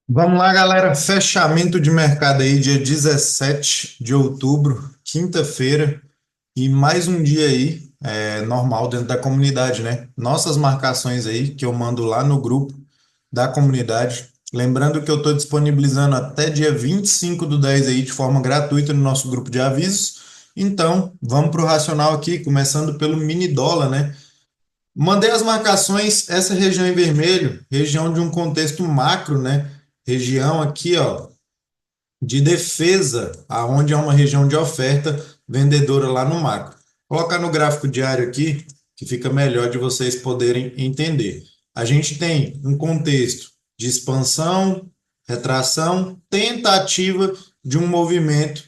Vamos lá, galera. Fechamento de mercado aí, dia 17 de outubro, quinta-feira, e mais um dia aí, normal dentro da comunidade, né? Nossas marcações aí, que eu mando lá no grupo da comunidade. Lembrando que eu estou disponibilizando até dia 25/10 aí, de forma gratuita, no nosso grupo de avisos. Então, vamos para o racional aqui, começando pelo mini dólar, né? Mandei as marcações, essa região em vermelho, região de um contexto macro, né? Região aqui, ó, de defesa, aonde é uma região de oferta vendedora lá no macro. Vou colocar no gráfico diário aqui, que fica melhor de vocês poderem entender. A gente tem um contexto de expansão, retração, tentativa de um movimento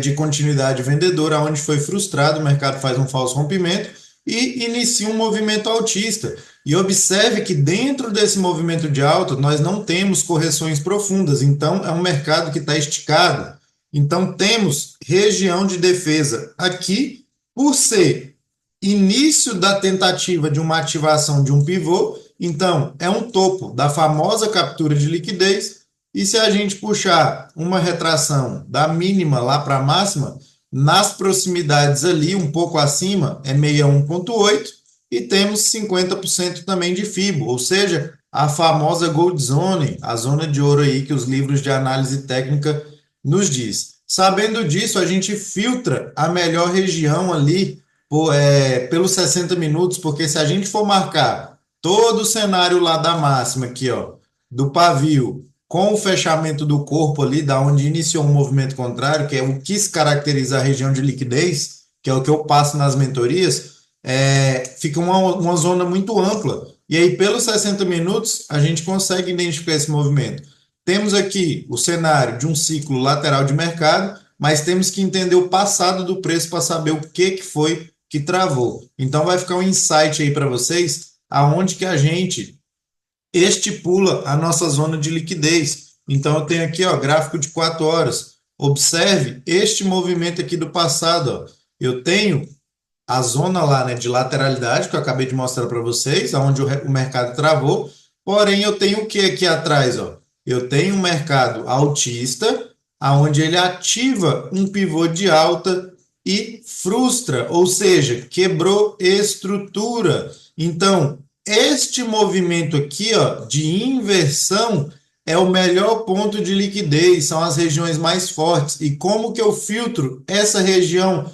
de continuidade vendedora, onde foi frustrado, o mercado faz um falso rompimento e inicia um movimento altista. E observe que dentro desse movimento de alta, nós não temos correções profundas, então é um mercado que está esticado. Então temos região de defesa aqui, por ser início da tentativa de uma ativação de um pivô, então é um topo da famosa captura de liquidez. E se a gente puxar uma retração da mínima lá para a máxima, nas proximidades ali, um pouco acima, é 61,8 e temos 50% também de FIBO, ou seja, a famosa Gold Zone, a zona de ouro aí que os livros de análise técnica nos diz. Sabendo disso, a gente filtra a melhor região ali pelos 60 minutos, porque se a gente for marcar todo o cenário lá da máxima aqui, ó, do pavio, com o fechamento do corpo ali, da onde iniciou um movimento contrário, que é o que se caracteriza a região de liquidez, que é o que eu passo nas mentorias, fica uma zona muito ampla. E aí, pelos 60 minutos, a gente consegue identificar esse movimento. Temos aqui o cenário de um ciclo lateral de mercado, mas temos que entender o passado do preço para saber o que foi que travou. Então, vai ficar um insight aí para vocês, aonde que a gente estipula a nossa zona de liquidez. Então, eu tenho aqui, ó, gráfico de 4 horas. Observe este movimento aqui do passado, ó. Eu tenho a zona lá, né, de lateralidade, que eu acabei de mostrar para vocês, onde o mercado travou. Porém, eu tenho o que aqui atrás? Ó? Eu tenho um mercado altista, aonde ele ativa um pivô de alta e frustra, ou seja, quebrou estrutura. Então, este movimento aqui, ó, de inversão é o melhor ponto de liquidez, são as regiões mais fortes. E como que eu filtro essa região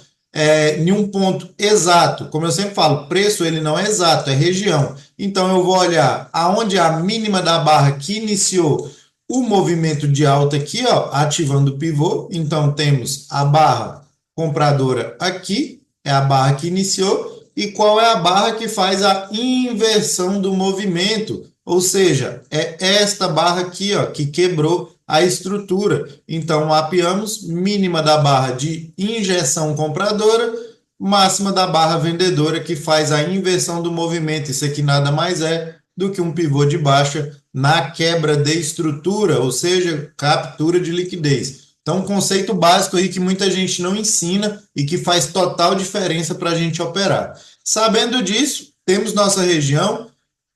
em um ponto exato? Como eu sempre falo, preço ele não é exato, é região. Então eu vou olhar aonde é a mínima da barra que iniciou o movimento de alta aqui, ó, ativando o pivô. Então temos a barra compradora aqui, é a barra que iniciou, e qual é a barra que faz a inversão do movimento? Ou seja, é esta barra aqui, ó, que quebrou a estrutura. Então, mapeamos mínima da barra de injeção compradora, máxima da barra vendedora, que faz a inversão do movimento. Isso aqui nada mais é do que um pivô de baixa na quebra de estrutura, ou seja, captura de liquidez. Então, um conceito básico aí que muita gente não ensina e que faz total diferença para a gente operar. Sabendo disso, temos nossa região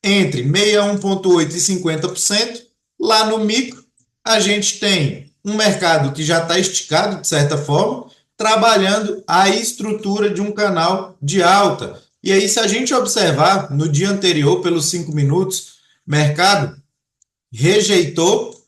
entre 61,8% e 50%. Lá no micro, a gente tem um mercado que já está esticado, de certa forma, trabalhando a estrutura de um canal de alta. E aí, se a gente observar no dia anterior, pelos 5 minutos, mercado rejeitou.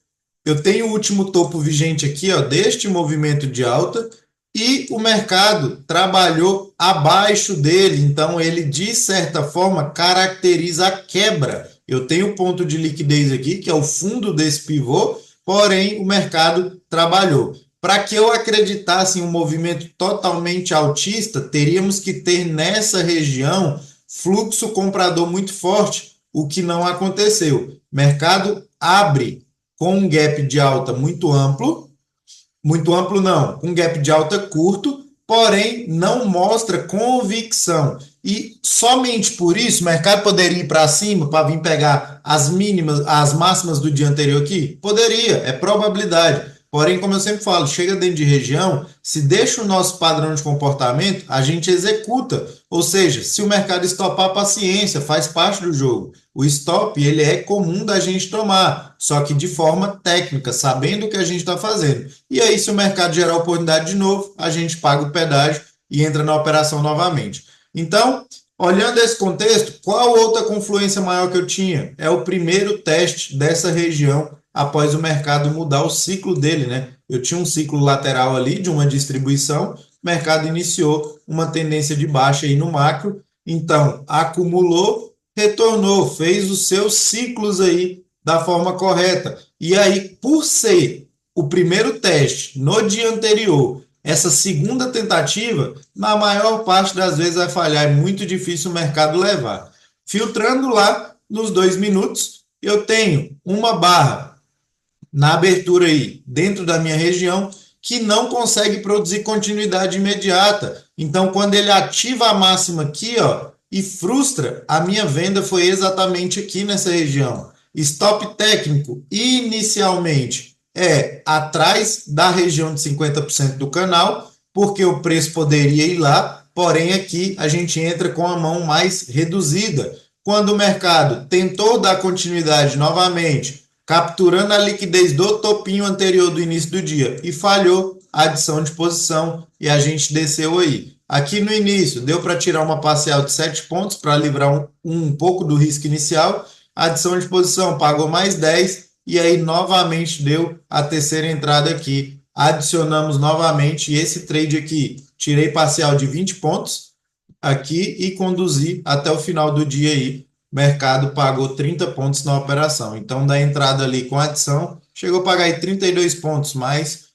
Eu tenho o último topo vigente aqui, ó, deste movimento de alta, e o mercado trabalhou abaixo dele, então ele de certa forma caracteriza a quebra. Eu tenho o ponto de liquidez aqui, que é o fundo desse pivô, porém o mercado trabalhou. Para que eu acreditasse em um movimento totalmente altista, teríamos que ter nessa região fluxo comprador muito forte, o que não aconteceu. Mercado abre com um gap de alta muito amplo não, um gap de alta curto, porém não mostra convicção. E somente por isso o mercado poderia ir para cima para vir pegar as mínimas, as máximas do dia anterior aqui? Poderia, é probabilidade. Porém, como eu sempre falo, chega dentro de região, se deixa o nosso padrão de comportamento, a gente executa. Ou seja, se o mercado estopar, paciência, faz parte do jogo. O stop, ele é comum da gente tomar, só que de forma técnica, sabendo o que a gente está fazendo. E aí, se o mercado gerar oportunidade de novo, a gente paga o pedágio e entra na operação novamente. Então, olhando esse contexto, qual outra confluência maior que eu tinha? É o primeiro teste dessa região após o mercado mudar o ciclo dele, né? Eu tinha um ciclo lateral ali de uma distribuição, o mercado iniciou uma tendência de baixa aí no macro, então acumulou, retornou, fez os seus ciclos aí da forma correta. E aí, por ser o primeiro teste no dia anterior, essa segunda tentativa, na maior parte das vezes vai falhar, é muito difícil o mercado levar. Filtrando lá nos 2 minutos, eu tenho uma barra na abertura aí, dentro da minha região, que não consegue produzir continuidade imediata. Então, quando ele ativa a máxima aqui, ó, e frustra, a minha venda foi exatamente aqui nessa região. Stop técnico, inicialmente, é atrás da região de 50% do canal, porque o preço poderia ir lá, porém aqui a gente entra com a mão mais reduzida. Quando o mercado tentou dar continuidade novamente, capturando a liquidez do topinho anterior do início do dia e falhou a adição de posição e a gente desceu aí. Aqui no início deu para tirar uma parcial de 7 pontos para livrar um pouco do risco inicial, a adição de posição pagou mais 10 e aí novamente deu a terceira entrada aqui. Adicionamos novamente esse trade aqui, tirei parcial de 20 pontos aqui e conduzi até o final do dia aí. O mercado pagou 30 pontos na operação. Então, da entrada ali com adição, chegou a pagar aí 32 pontos, mais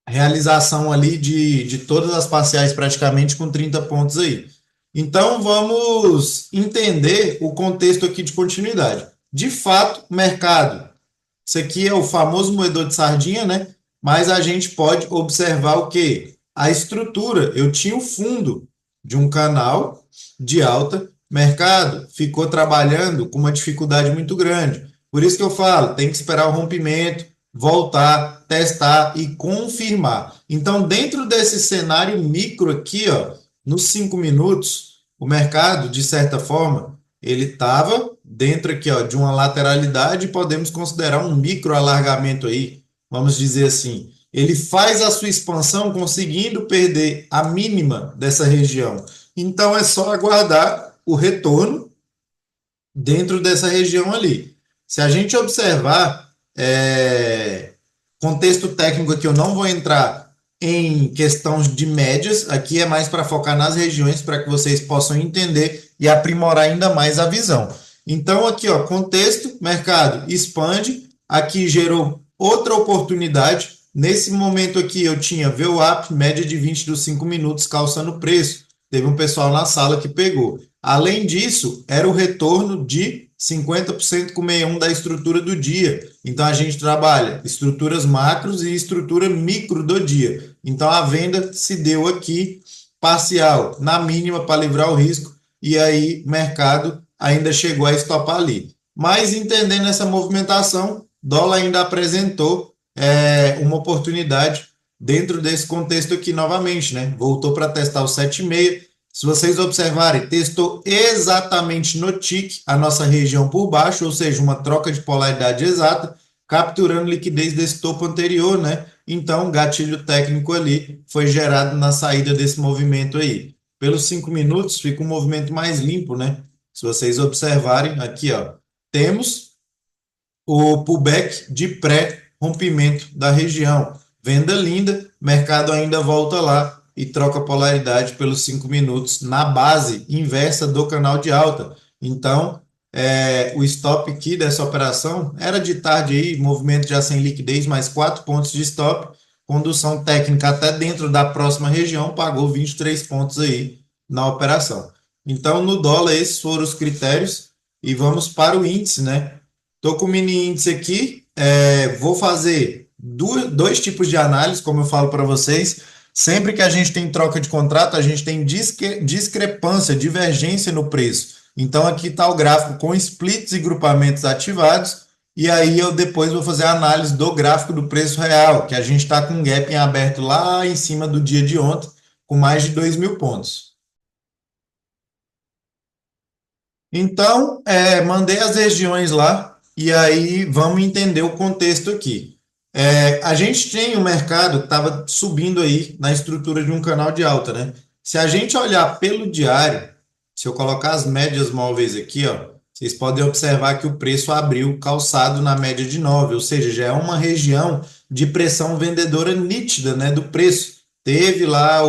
realização ali de todas as parciais praticamente com 30 pontos aí. Então, vamos entender o contexto aqui de continuidade. De fato, mercado, isso aqui é o famoso moedor de sardinha, né? Mas a gente pode observar o quê? A estrutura. Eu tinha o fundo de um canal de alta, mercado ficou trabalhando com uma dificuldade muito grande. Por isso que eu falo, tem que esperar o rompimento, voltar, testar e confirmar. Então, dentro desse cenário micro aqui, ó, nos 5 minutos, o mercado, de certa forma, ele estava dentro aqui, ó, de uma lateralidade, podemos considerar um micro alargamento aí, vamos dizer assim. Ele faz a sua expansão conseguindo perder a mínima dessa região. Então é só aguardar o retorno dentro dessa região ali. Se a gente observar, contexto técnico aqui, eu não vou entrar em questões de médias, aqui é mais para focar nas regiões, para que vocês possam entender e aprimorar ainda mais a visão. Então, aqui, ó, contexto, mercado expande, aqui gerou outra oportunidade. Nesse momento aqui, eu tinha VWAP, média de 20 dos 5 minutos, calçando preço. Teve um pessoal na sala que pegou. Além disso, era o retorno de 50% com 61 da estrutura do dia. Então, a gente trabalha estruturas macros e estrutura micro do dia. Então, a venda se deu aqui, parcial, na mínima, para livrar o risco. E aí, o mercado ainda chegou a estopar ali. Mas, entendendo essa movimentação, dólar ainda apresentou uma oportunidade dentro desse contexto aqui novamente, né? Voltou para testar o 7,5. Se vocês observarem, testou exatamente no tick a nossa região por baixo, ou seja, uma troca de polaridade exata, capturando liquidez desse topo anterior, né? Então, gatilho técnico ali foi gerado na saída desse movimento aí. Pelos 5 minutos, fica um movimento mais limpo, né? Se vocês observarem aqui, ó, temos o pullback de pré-rompimento da região. Venda linda, mercado ainda volta lá e troca polaridade pelos 5 minutos na base inversa do canal de alta. Então, o stop aqui dessa operação era de tarde aí, movimento já sem liquidez, mais 4 pontos de stop, condução técnica até dentro da próxima região, pagou 23 pontos aí na operação. Então, no dólar, esses foram os critérios e vamos para o índice, né? Estou com o mini índice aqui, vou fazer dois tipos de análise, como eu falo para vocês. Sempre que a gente tem troca de contrato, a gente tem discrepância, divergência no preço. Então, aqui está o gráfico com splits e grupamentos ativados E aí eu depois vou fazer a análise do gráfico do preço real, que a gente está com um gap em aberto lá em cima do dia de ontem, com mais de 2.000 pontos. Então, mandei as regiões lá e aí vamos entender o contexto aqui. A gente tem um mercado que estava subindo aí na estrutura de um canal de alta, né? Se a gente olhar pelo diário, se eu colocar as médias móveis aqui, ó, vocês podem observar que o preço abriu calçado na média de 9, ou seja, já é uma região de pressão vendedora nítida, né, do preço. Teve lá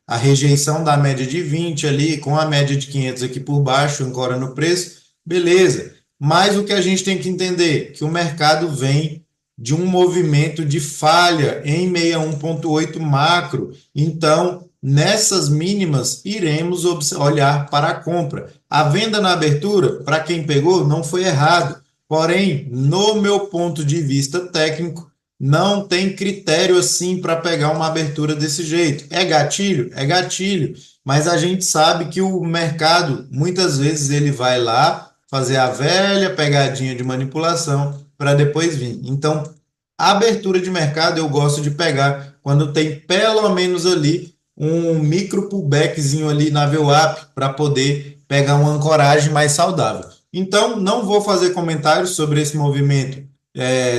a rejeição da média de 20 ali, com a média de 500 aqui por baixo, agora no preço, beleza. Mas o que a gente tem que entender, que o mercado vem de um movimento de falha em 61,8 macro. Então, nessas mínimas, iremos olhar para a compra. A venda na abertura, para quem pegou, não foi errado. Porém, no meu ponto de vista técnico, não tem critério assim para pegar uma abertura desse jeito. É gatilho? É gatilho. Mas a gente sabe que o mercado, muitas vezes, ele vai lá fazer a velha pegadinha de manipulação para depois vir. Então, a abertura de mercado eu gosto de pegar quando tem pelo menos ali um micro pullbackzinho ali na VWAP para poder pegar uma ancoragem mais saudável. Então, não vou fazer comentários sobre esse movimento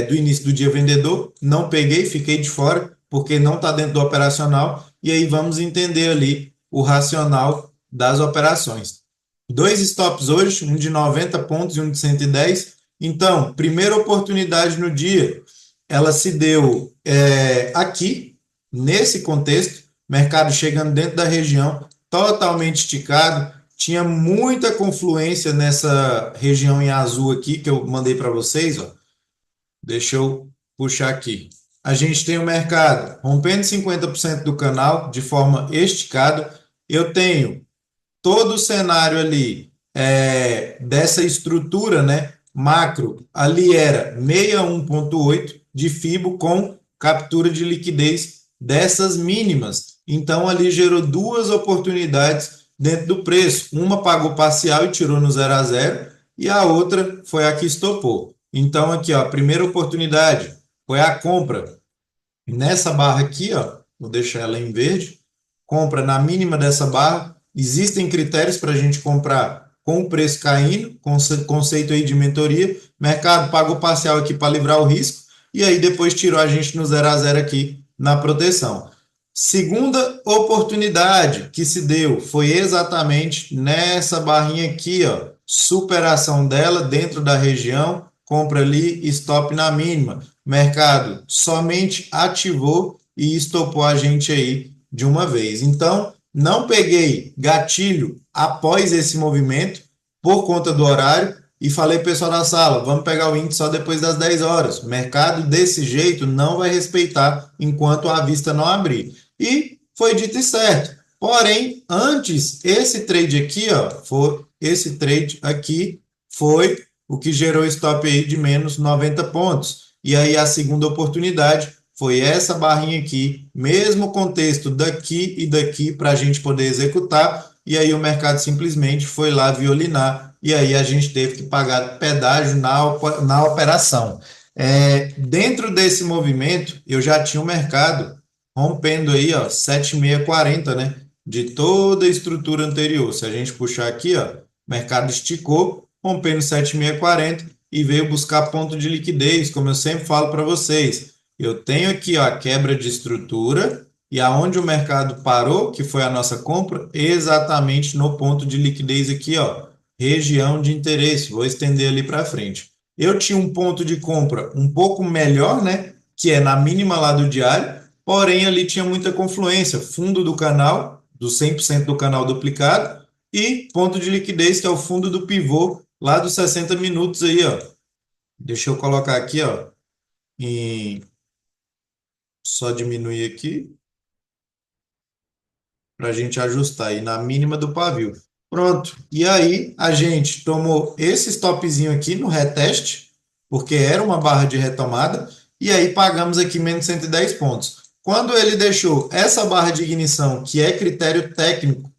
do início do dia vendedor, não peguei, fiquei de fora, porque não está dentro do operacional, e aí vamos entender ali o racional das operações. Dois stops hoje, um de 90 pontos e um de 110. Então, primeira oportunidade no dia, ela se deu aqui, nesse contexto, mercado chegando dentro da região, totalmente esticado, tinha muita confluência nessa região em azul aqui, que eu mandei para vocês, ó. Deixa eu puxar aqui. A gente tem o mercado rompendo 50% do canal de forma esticada. Eu tenho todo o cenário ali dessa estrutura, né, macro, ali era 61,8 de FIBO com captura de liquidez dessas mínimas. Então, ali gerou duas oportunidades dentro do preço. Uma pagou parcial e tirou no 0 a 0, e a outra foi a que estopou. Então, aqui, ó, a primeira oportunidade foi a compra nessa barra aqui, ó, vou deixar ela em verde, compra na mínima dessa barra. Existem critérios para a gente comprar com o preço caindo, conceito aí de mentoria. Mercado pagou parcial aqui para livrar o risco, e aí depois tirou a gente no 0 a 0 aqui na proteção. Segunda oportunidade que se deu foi exatamente nessa barrinha aqui, ó, superação dela dentro da região, compra ali, stop na mínima. Mercado somente ativou e estopou a gente aí de uma vez. Então, não peguei gatilho após esse movimento por conta do horário e falei para o pessoal na sala, vamos pegar o índice só depois das 10 horas. O mercado desse jeito não vai respeitar enquanto a vista não abrir. E foi dito e certo. Porém, antes, esse trade aqui, ó, esse trade aqui foi o que gerou stop aí de menos 90 pontos. E aí a segunda oportunidade foi essa barrinha aqui, mesmo contexto daqui e daqui para a gente poder executar, e aí o mercado simplesmente foi lá violinar, e aí a gente teve que pagar pedágio na operação. Dentro desse movimento, eu já tinha o mercado rompendo aí, ó, 7,640, né, de toda a estrutura anterior. Se a gente puxar aqui, ó, o mercado esticou, rompendo 7,640 e veio buscar ponto de liquidez, como eu sempre falo para vocês. Eu tenho aqui, ó, a quebra de estrutura e aonde o mercado parou, que foi a nossa compra, exatamente no ponto de liquidez aqui, ó, região de interesse. Vou estender ali para frente. Eu tinha um ponto de compra um pouco melhor, né, que é na mínima lá do diário, porém ali tinha muita confluência, fundo do canal, do 100% do canal duplicado, e ponto de liquidez, que é o fundo do pivô lá dos 60 minutos aí, ó. Deixa eu colocar aqui, ó, só diminuir aqui para a gente ajustar aí na mínima do pavio. Pronto. E aí a gente tomou esse stopzinho aqui no reteste, porque era uma barra de retomada, e aí pagamos aqui menos 110 pontos. Quando ele deixou essa barra de ignição, que é critério técnico,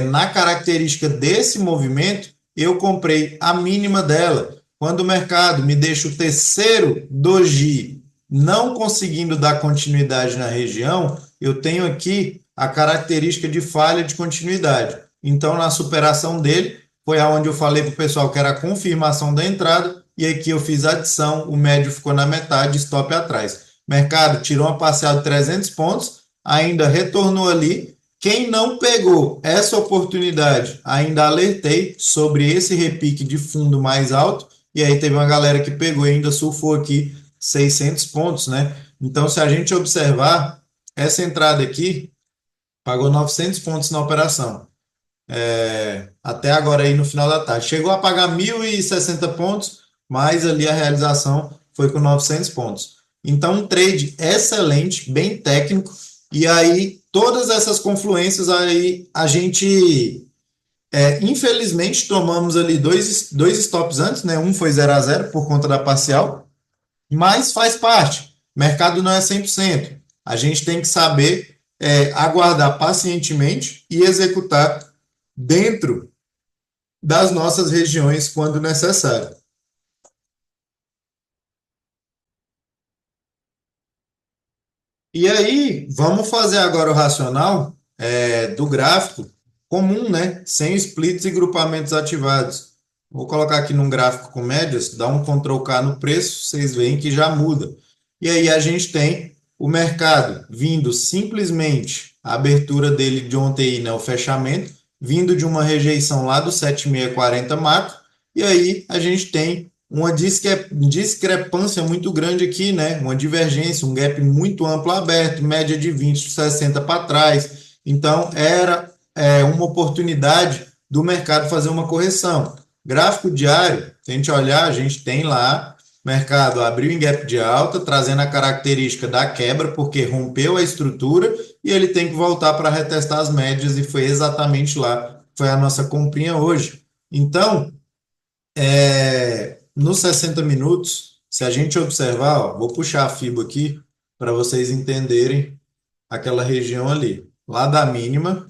na característica desse movimento, eu comprei a mínima dela. Quando o mercado me deixa o terceiro doji não conseguindo dar continuidade na região, eu tenho aqui a característica de falha de continuidade. Então, na superação dele, foi aonde eu falei para o pessoal que era a confirmação da entrada, e aqui eu fiz a adição, o médio ficou na metade, stop atrás. Mercado tirou uma parcial de 300 pontos, ainda retornou ali. Quem não pegou essa oportunidade, ainda alertei sobre esse repique de fundo mais alto, e aí teve uma galera que pegou e ainda surfou aqui 600 pontos, né? Então, se a gente observar, essa entrada aqui pagou 900 pontos na operação. Até agora aí no final da tarde. Chegou a pagar 1.060 pontos, mas ali a realização foi com 900 pontos. Então, um trade excelente, bem técnico, e aí todas essas confluências aí a gente, infelizmente, tomamos ali dois stops antes, né? Um foi 0 a 0 por conta da parcial, mas faz parte. O mercado não é 100%. A gente tem que saber aguardar pacientemente e executar dentro das nossas regiões quando necessário. E aí, vamos fazer agora o racional do gráfico comum, né? Sem splits e grupamentos ativados. Vou colocar aqui num gráfico com médias, dá um Ctrl K no preço, vocês veem que já muda. E aí a gente tem o mercado vindo simplesmente, a abertura dele de ontem, né, o fechamento, vindo de uma rejeição lá do 7640 macro, e aí a gente tem uma discrepância muito grande aqui, né? Uma divergência, um gap muito amplo aberto, média de 20, 60 para trás. Então, era uma oportunidade do mercado fazer uma correção. Gráfico diário, se a gente olhar, a gente tem lá, o mercado abriu em gap de alta, trazendo a característica da quebra, porque rompeu a estrutura e ele tem que voltar para retestar as médias, e foi exatamente lá, foi a nossa comprinha hoje. Então, nos 60 minutos, se a gente observar, ó, vou puxar a FIBO aqui para vocês entenderem aquela região ali. Lá da mínima,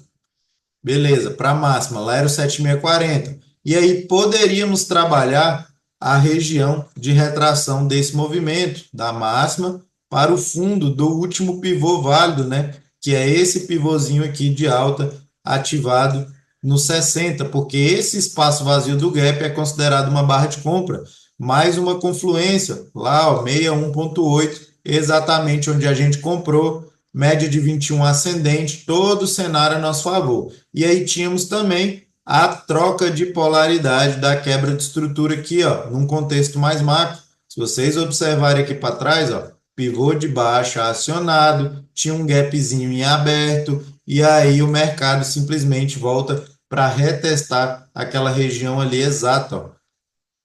beleza, para a máxima, lá era o 7640. E aí poderíamos trabalhar a região de retração desse movimento, da máxima para o fundo do último pivô válido, né? Que é esse pivôzinho aqui de alta ativado no 60, porque esse espaço vazio do gap é considerado uma barra de compra, mais uma confluência, lá, ó, 61,8, exatamente onde a gente comprou, média de 21 ascendente, todo o cenário a nosso favor. E aí tínhamos também a troca de polaridade da quebra de estrutura aqui, ó, num contexto mais macro. Se vocês observarem aqui para trás, ó, pivô de baixa acionado, tinha um gapzinho em aberto, e aí o mercado simplesmente volta para retestar aquela região ali exata, ó,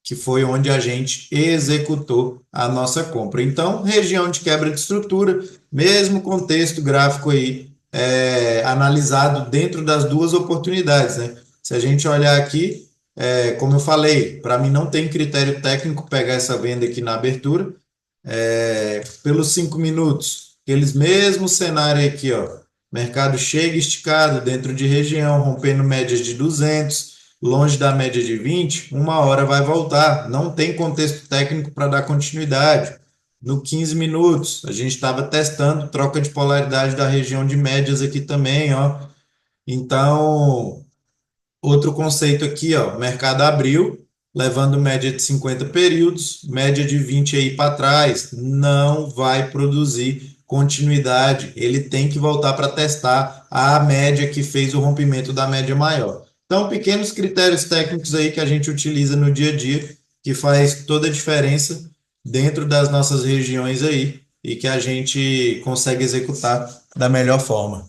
que foi onde a gente executou a nossa compra. Então, região de quebra de estrutura, mesmo contexto gráfico aí, analisado dentro das duas oportunidades, né? Se a gente olhar aqui, como eu falei, para mim não tem critério técnico pegar essa venda aqui na abertura, pelos 5 minutos, aqueles mesmos cenários aqui, ó, mercado chega esticado dentro de região, rompendo médias de 200, longe da média de 20, uma hora vai voltar, não tem contexto técnico para dar continuidade. No 15 minutos, a gente estava testando troca de polaridade da região de médias aqui também, ó. Então, outro conceito aqui, ó, o mercado abriu, levando média de 50 períodos, média de 20 aí para trás, não vai produzir continuidade. Ele tem que voltar para testar a média que fez o rompimento da média maior. Então, pequenos critérios técnicos aí que a gente utiliza no dia a dia, que faz toda a diferença dentro das nossas regiões aí e que a gente consegue executar da melhor forma.